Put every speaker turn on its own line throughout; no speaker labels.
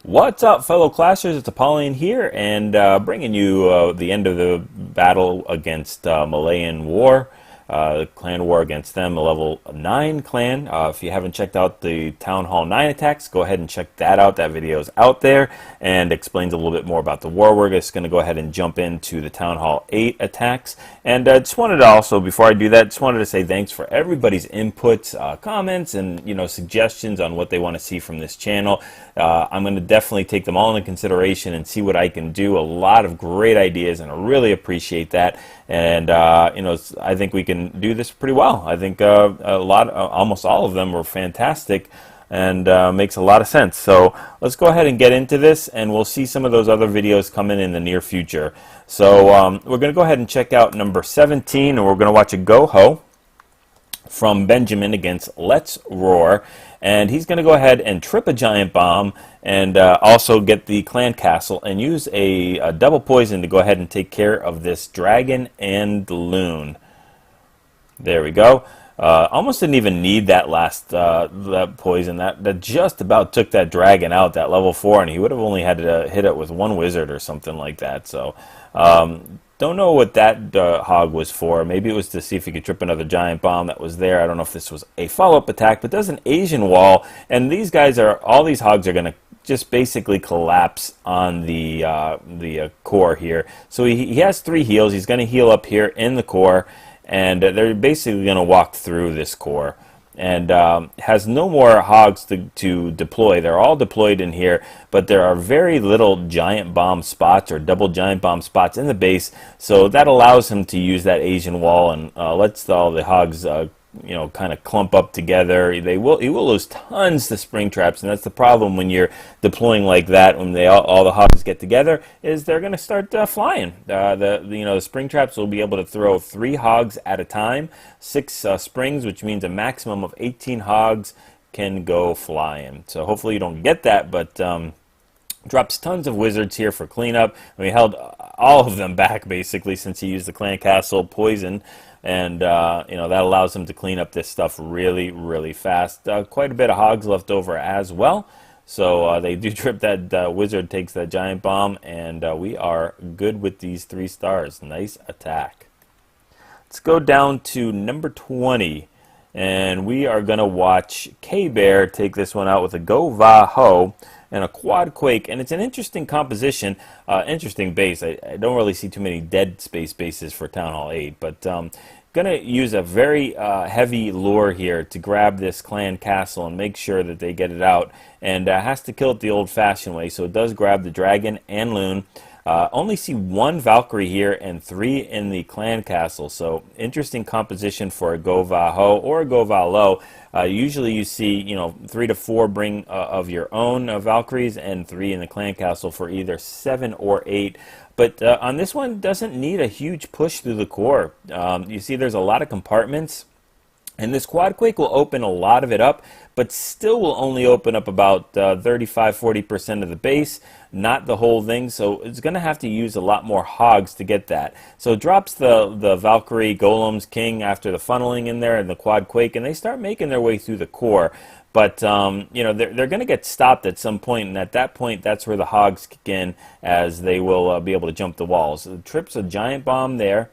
What's up, fellow Clashers? It's Apollyon here, and bringing you the end of the battle against Malayan War, clan war against them, a level 9 clan. If you haven't checked out the Town Hall 9 attacks, go ahead and check that out. That video is out there and explains a little bit more about the war. We're just going to go ahead and jump into the Town Hall 8 attacks. And I just wanted to also, before I do that, just wanted to say thanks for everybody's inputs, comments, and suggestions on what they want to see from this channel. I'm going to definitely take them all into consideration and see what I can do. A lot of great ideas, and I really appreciate that. And I think we can do this pretty well. I think almost all of them were fantastic, and makes a lot of sense. So let's go ahead and get into this, and we'll see some of those other videos coming in the near future. So we're going to go ahead and check out number 17, and we're going to watch a GoHo from Benjamin against Let's Roar, and he's going to go ahead and trip a giant bomb and also get the clan castle and use a double poison to go ahead and take care of this dragon and loon. There we go. Almost didn't even need that last that poison. That just about took that dragon out, that level 4, and he would have only had to hit it with one wizard or something like that. So don't know what that hog was for. Maybe it was to see if he could trip another giant bomb that was there. I don't know if this was a follow-up attack, but does an Asian wall, and these guys all these hogs are going to just basically collapse on the core here. So he has 3 heals. He's going to heal up here in the core, and they're basically going to walk through this core, and has no more hogs to deploy. They're all deployed in here, but there are very little giant bomb spots or double giant bomb spots in the base, so that allows him to use that Asian wall and lets all the hogs kind of clump up together. He will lose tons to spring traps, and that's the problem when you're deploying like that. When all the hogs get together, is they're going to start flying. The spring traps will be able to throw 3 hogs at a time, 6 springs, which means a maximum of 18 hogs can go flying. So hopefully you don't get that, but drops tons of wizards here for cleanup. We held all of them back basically since he used the clan castle poison. And that allows them to clean up this stuff really, really fast. Quite a bit of hogs left over as well. So they do trip that wizard, takes that giant bomb, and we are good with these 3 stars. Nice attack. Let's go down to number 20. And we are going to watch K-Bear take this one out with a GoVaLo and a quad quake, and it's an interesting composition, interesting base. I don't really see too many dead space bases for Town Hall 8, but gonna use a very heavy lure here to grab this clan castle and make sure that they get it out, and has to kill it the old-fashioned way, so it does grab the dragon and loon. Only see 1 Valkyrie here and 3 in the clan castle, so interesting composition for a GoVaLo or a GoVaLo. Usually you see 3 to 4 bring of your own Valkyries and 3 in the clan castle for either 7 or 8. But on this one, doesn't need a huge push through the core. You see there's a lot of compartments, and this quad quake will open a lot of it up, but still will only open up about 35–40% of the base, not the whole thing. So it's going to have to use a lot more hogs to get that. So it drops the Valkyrie Golems King after the funneling in there and the quad quake, and they start making their way through the core. But they're going to get stopped at some point, and at that point, that's where the hogs kick in, as they will be able to jump the walls. It trips a giant bomb there,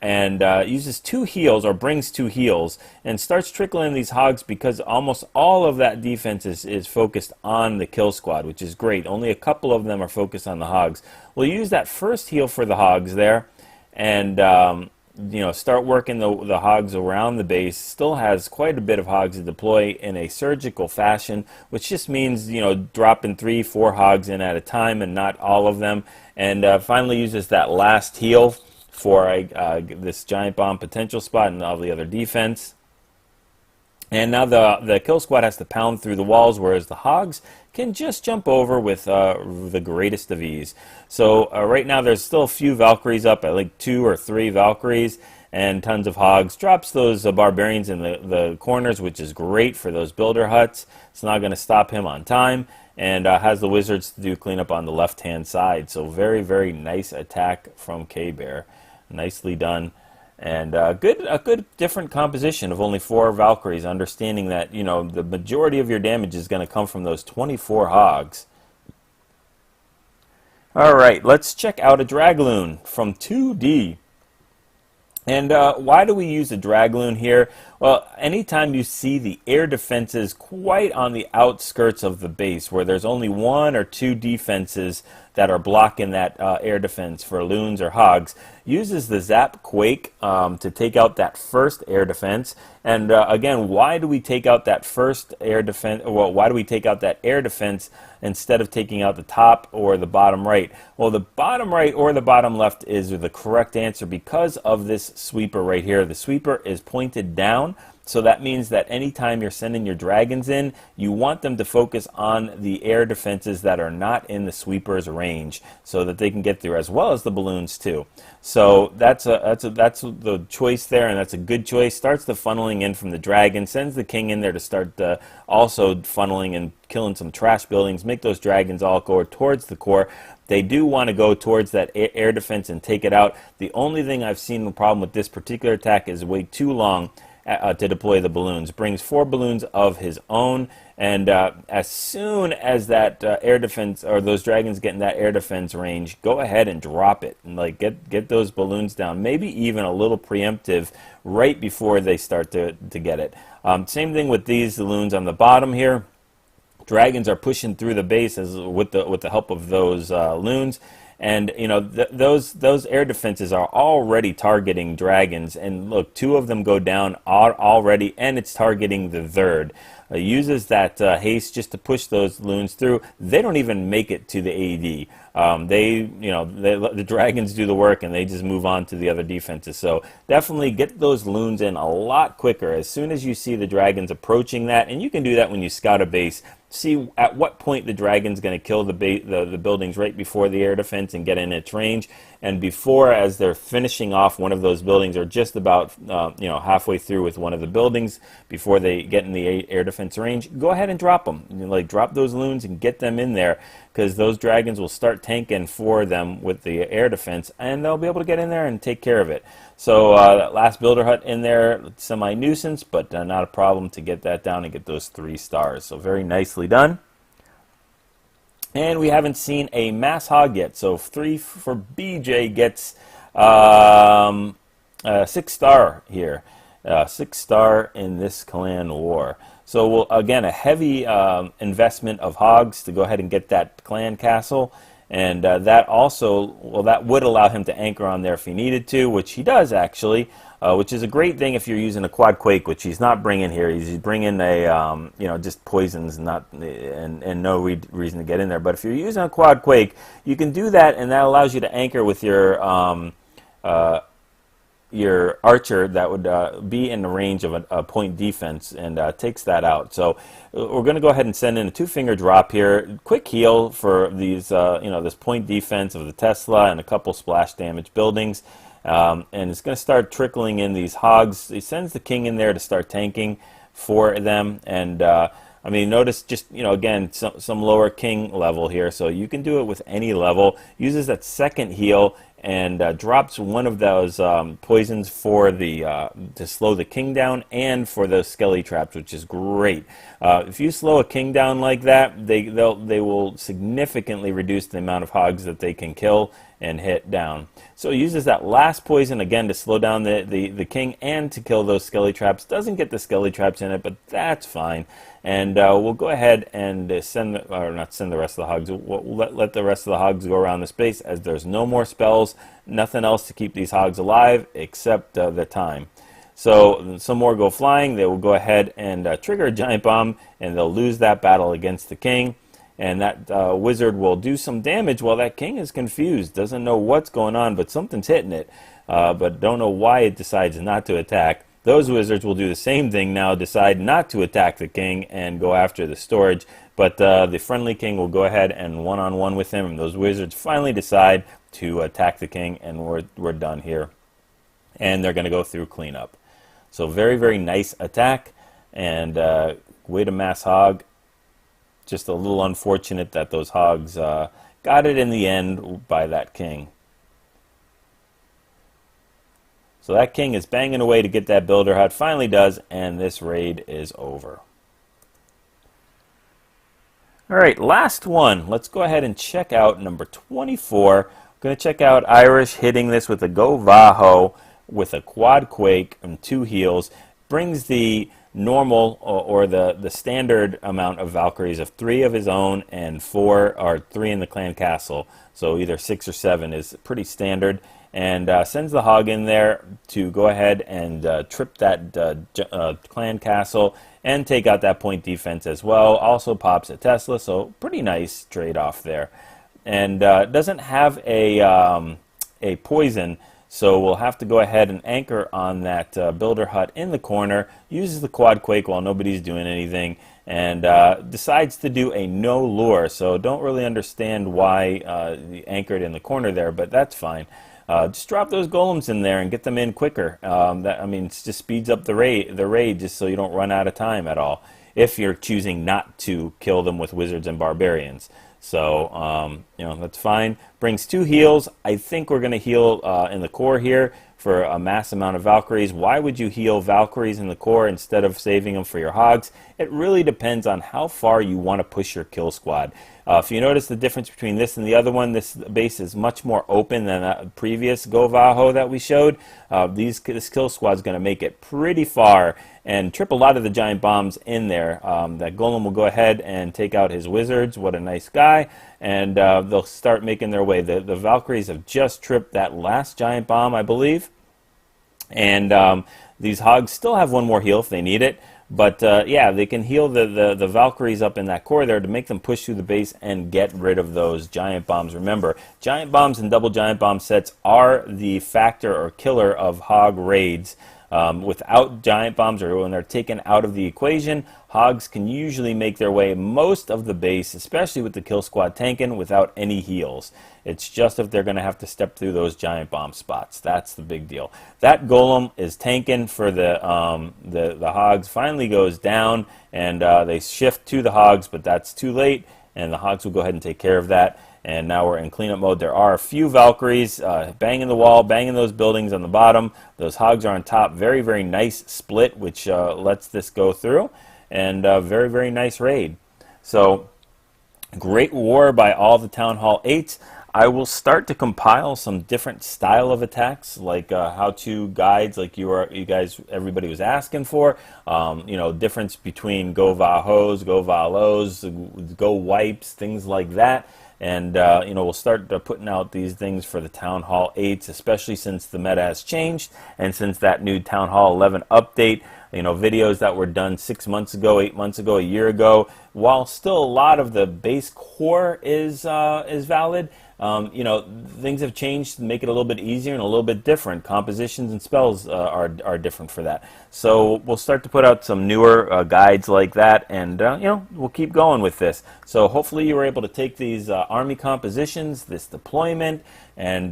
and uses 2 heals, or brings 2 heals, and starts trickling these hogs because almost all of that defense is focused on the kill squad, which is great. Only a couple of them are focused on the hogs. We'll use that first heal for the hogs there, and start working the hogs around the base. Still has quite a bit of hogs to deploy in a surgical fashion, which just means dropping 3–4 hogs in at a time and not all of them, and finally uses that last heal for this giant bomb potential spot and all the other defense. And now the kill squad has to pound through the walls, whereas the hogs can just jump over with the greatest of ease. So right now there's still a few Valkyries up, at like 2 or 3 Valkyries, and tons of hogs. Drops those barbarians in the corners, which is great for those builder huts. It's not going to stop him on time, and has the wizards to do cleanup on the left-hand side. So very, very nice attack from K-Bear. Nicely done. And a good different composition of only 4 Valkyries, understanding that the majority of your damage is going to come from those 24 hogs. All right, let's check out a Dragloon from 2D. And why do we use a Dragloon here? Well, anytime you see the air defenses quite on the outskirts of the base, where there's only one or two defenses that are blocking that air defense for loons or hogs, uses the Zap Quake to take out that first air defense. And again, why do we take out that first air defense? Well, why do we take out that air defense instead of taking out the top or the bottom right? Well, the bottom right or the bottom left is the correct answer because of this sweeper right here. The sweeper is pointed down, so that means that anytime you're sending your dragons in, you want them to focus on the air defenses that are not in the sweeper's range, so that they can get through, as well as the balloons too. So that's the choice there, and that's a good choice. Starts the funneling in from the dragon, sends the king in there to start also funneling and killing some trash buildings, make those dragons all go towards the core. They do want to go towards that air defense and take it out. The only thing I've seen the problem with this particular attack is way too long to deploy the balloons. Brings 4 balloons of his own, and as soon as that air defense, or those dragons get in that air defense range, go ahead and drop it, and like get those balloons down, maybe even a little preemptive right before they start to get it. Same thing with these loons on the bottom here. Dragons are pushing through the base with the help of those loons, and you know those air defenses are already targeting dragons. And look, 2 of them go down already, and it's targeting the third. Uses that haste just to push those loons through. They don't even make it to the AD. The dragons do the work, and they just move on to the other defenses. So definitely get those loons in a lot quicker as soon as you see the dragons approaching that, and you can do that when you scout a base. See at what point the dragon's going to kill the buildings right before the air defense and get in its range, and before, as they're finishing off one of those buildings, or just about halfway through with one of the buildings before they get in the air defense range, go ahead and drop them. Drop those loons and get them in there, because those dragons will start tanking for them with the air defense, and they'll be able to get in there and take care of it. So that last builder hut in there, semi-nuisance, but not a problem to get that down and get those 3 stars. So very nicely done. And we haven't seen a mass hog yet, so 3 for BJ gets 6 star here. 6 star in this clan war. So again, a heavy investment of hogs to go ahead and get that clan castle. And that also, that would allow him to anchor on there if he needed to, which he does actually, which is a great thing if you're using a quad quake, which he's not bringing here. He's bringing a, just poisons, and no reason to get in there. But if you're using a quad quake, you can do that, and that allows you to anchor with your archer that would be in the range of a point defense, and takes that out. So we're going to go ahead and send in a 2-finger drop here. Quick heal for these, this point defense of the Tesla and a couple splash damage buildings. And it's going to start trickling in these hogs. He sends the king in there to start tanking for them. And notice just, again, some lower king level here. So you can do it with any level. Uses that second heal and drops one of those poisons for to slow the king down, and for those skelly traps, which is great. If you slow a king down like that, they will significantly reduce the amount of hogs that they can kill and hit down. So he uses that last poison again to slow down the king and to kill those skelly traps. Doesn't get the skelly traps in it, but that's fine. And we'll go ahead and not send the rest of the hogs. We'll let the rest of the hogs go around the space, as there's no more spells, nothing else to keep these hogs alive except the time. So some more go flying. They will go ahead and trigger a giant bomb, and they'll lose that battle against the king. And that wizard will do some damage while that king is confused, doesn't know what's going on, but something's hitting it, but don't know why it decides not to attack. Those wizards will do the same thing now, decide not to attack the king and go after the storage, but the friendly king will go ahead and one-on-one with him, and those wizards finally decide to attack the king, and we're done here. And they're going to go through cleanup. So very, very nice attack, and way to mass hog. Just a little unfortunate that those hogs got it in the end by that king. So that king is banging away to get that builder hut, finally does, and this raid is over. All right, last one. Let's go ahead and check out number 24. I'm going to check out Irish hitting this with a GoVaLo with a quad quake and 2 heals. Brings the normal or the standard amount of Valkyries of 3 of his own and 4 or 3 in the clan castle. So either 6 or 7 is pretty standard. And sends the hog in there to go ahead and trip that clan castle and take out that point defense as well. Also pops a Tesla, so pretty nice trade-off there. And doesn't have a poison, so we'll have to go ahead and anchor on that builder hut in the corner. Uses the quad quake while nobody's doing anything, and decides to do a no lure. So don't really understand why he anchored in the corner there, but that's fine. Just drop those golems in there and get them in quicker. I mean, it just speeds up the raid just so you don't run out of time at all, if you're choosing not to kill them with wizards and barbarians. So, that's fine. Brings 2 heals. I think we're going to heal in the core here for a mass amount of Valkyries. Why would you heal Valkyries in the core instead of saving them for your hogs? It really depends on how far you want to push your kill squad. If you notice the difference between this and the other one, this base is much more open than the previous GoVaLo that we showed. This kill squad is going to make it pretty far and trip a lot of the giant bombs in there. That golem will go ahead and take out his wizards. What a nice guy. And they'll start making their way. The Valkyries have just tripped that last giant bomb, I believe. And these hogs still have 1 more heal if they need it. But yeah, they can heal the Valkyries up in that core there to make them push through the base and get rid of those giant bombs. Remember, giant bombs and double giant bomb sets are the factor or killer of hog raids. Without giant bombs, or when they're taken out of the equation, hogs can usually make their way most of the base, especially with the kill squad tanking, without any heals. It's just if they're going to have to step through those giant bomb spots. That's the big deal. That golem is tanking for the hogs. Finally goes down, and they shift to the hogs, but that's too late, and the hogs will go ahead and take care of that. And now we're in cleanup mode. There are a few Valkyries banging the wall, banging those buildings on the bottom. Those hogs are on top. Very, very nice split, which lets this go through. And very, very nice raid. So, great war by all the Town Hall 8s. I will start to compile some different style of attacks, like how-to guides, like everybody was asking for. Difference between GoVaLos, GoVaLos, Go Wipes, things like that. And, we'll start putting out these things for the Town Hall 8s, especially since the meta has changed, and since that new Town Hall 11 update, videos that were done 6 months ago, 8 months ago, a year ago, while still a lot of the base core is valid, things have changed to make it a little bit easier and a little bit different. Compositions and spells are different for that. So we'll start to put out some newer guides like that, and we'll keep going with this. So hopefully you were able to take these army compositions, this deployment, and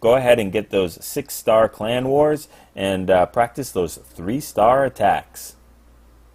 go ahead and get those 6-star clan wars and practice those 3-star attacks.